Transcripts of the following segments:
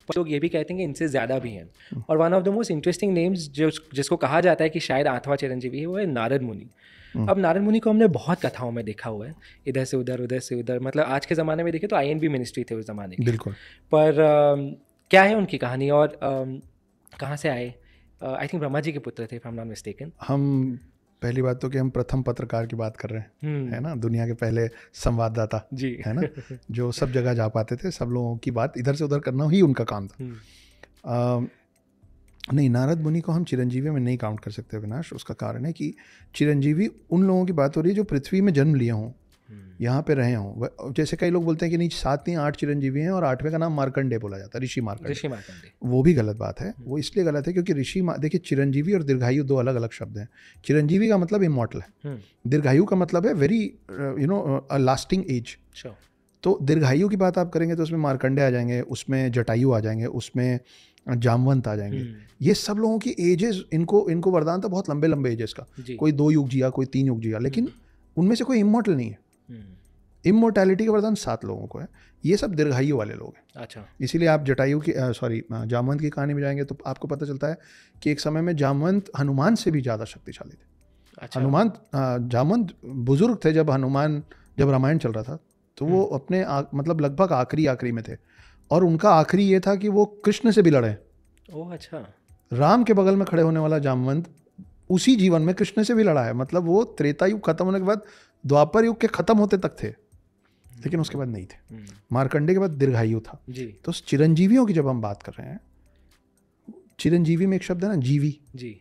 पर लोग ये भी कहते हैं कि इनसे ज़्यादा भी हैं। और one of the most interesting names जिसको कहा जाता है कि शायद 8वां चिरंजीवी है, वो है नारद मुनि। अब नारद मुनि को हमने बहुत कथाओं में देखा हुआ है, इधर से उधर, मतलब आज के ज़माने में देखें तो INB मिनिस्ट्री थे उस ज़माने की। बिल्कुल। पर क्या है उनकी कहानी और कहाँ से आए? आई थिंक ब्रह्मा जी के पुत्र थे, if I am not mistaken. हम पहली बात तो कि हम प्रथम पत्रकार की बात कर रहे हैं, है ना, दुनिया के पहले संवाददाता जी है ना, जो सब जगह जा पाते थे, सब लोगों की बात इधर से उधर करना ही उनका काम था। नहीं, नारद मुनि को हम चिरंजीवी में नहीं काउंट कर सकते अविनाश। उसका कारण है कि चिरंजीवी उन लोगों की बात हो रही है जो पृथ्वी में जन्म लिए हों, यहाँ पे रहे हों। जैसे कई लोग बोलते हैं कि नहीं 7 नहीं 8 चिरंजीवी हैं और 8वें का नाम मार्कंडे बोला जाता है, ऋषि मार्कंडे। वो भी गलत बात है। वो इसलिए गलत है क्योंकि देखिए चिरंजीवी और दीर्घायु 2 अलग अलग शब्द हैं। चिरंजीवी का मतलब इमॉर्टल है, दीर्घायु का मतलब है वेरी लास्टिंग एज। तो दीर्घायु की बात आप करेंगे तो उसमें मार्कंडे आ जाएंगे, उसमें जटायु आ जाएंगे, उसमें जामवंत आ जाएंगे। ये सब लोगों की एजेस, इनको वरदान था बहुत लंबे लंबे एजेस का। कोई 2 युग जिया, कोई 3 युग जिया, लेकिन उनमें से कोई इमॉर्टल नहीं है। इमोर्टैलिटी का वरदान 7 लोगों को है। ये सब दीर्घायु वाले लोग हैं। अच्छा। इसीलिए आप जटायु की जामवंत की कहानी में जाएंगे तो आपको पता चलता है कि एक समय में जामवंत हनुमान से भी ज़्यादा शक्तिशाली थे। अच्छा। जामवंत बुजुर्ग थे जब रामायण चल रहा था, तो वो अपने मतलब लगभग आखिरी में थे, और उनका आखिरी ये था कि वो कृष्ण से भी लड़े। ओह अच्छा। राम के बगल में खड़े होने वाला जामवंत उसी जीवन में कृष्ण से भी लड़ा है। मतलब वो त्रेता युग खत्म होने के बाद द्वापर युग के खत्म होते तक थे, लेकिन उसके बाद नहीं थे। मार्कंडे के बाद दीर्घायु था जी। तो चिरंजीवियों की जब हम बात कर रहे हैं, चिरंजीवी में एक शब्द है ना, जीवी जी।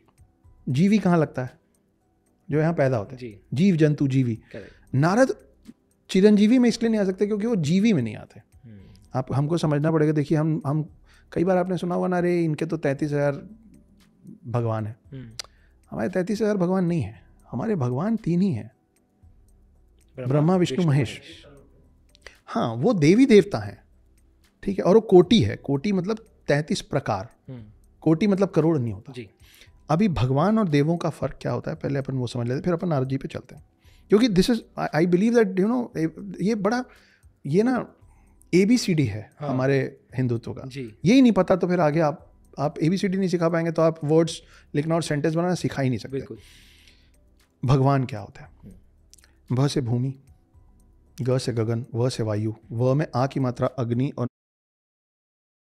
जीवी कहाँ लगता है? जो यहाँ पैदा होता है, जीव जंतु जीवी। नारद चिरंजीवी में इसलिए नहीं आ सकते क्योंकि वो जीवी में नहीं आते। आप हमको समझना पड़ेगा। देखिए हम कई बार आपने सुना होगा ना, अरे इनके तो 33,000 भगवान है। हमारे 33,000 भगवान नहीं है, हमारे भगवान 3 ही हैं, ब्रह्मा विष्णु महेश। हाँ, वो देवी देवता हैं, ठीक है, और वो कोटि है। कोटि मतलब 33 प्रकार। कोटि मतलब करोड़ नहीं होता जी। अभी भगवान और देवों का फर्क क्या होता है, पहले अपन वो समझ लेते, फिर अपन नारद जी पे चलते हैं। क्योंकि this is I believe that ये ना ABCD है। हाँ। हमारे हिंदुत्व का यही नहीं पता तो फिर आगे आप ABCD नहीं सिखा पाएंगे तो आप वर्ड्स लिखना और सेंटेंस बनाना सिखा ही नहीं सकते। भगवान क्या होता है? भ से भूमि, ग से गगन, व से वायु, व में आ की मात्रा अग्नि और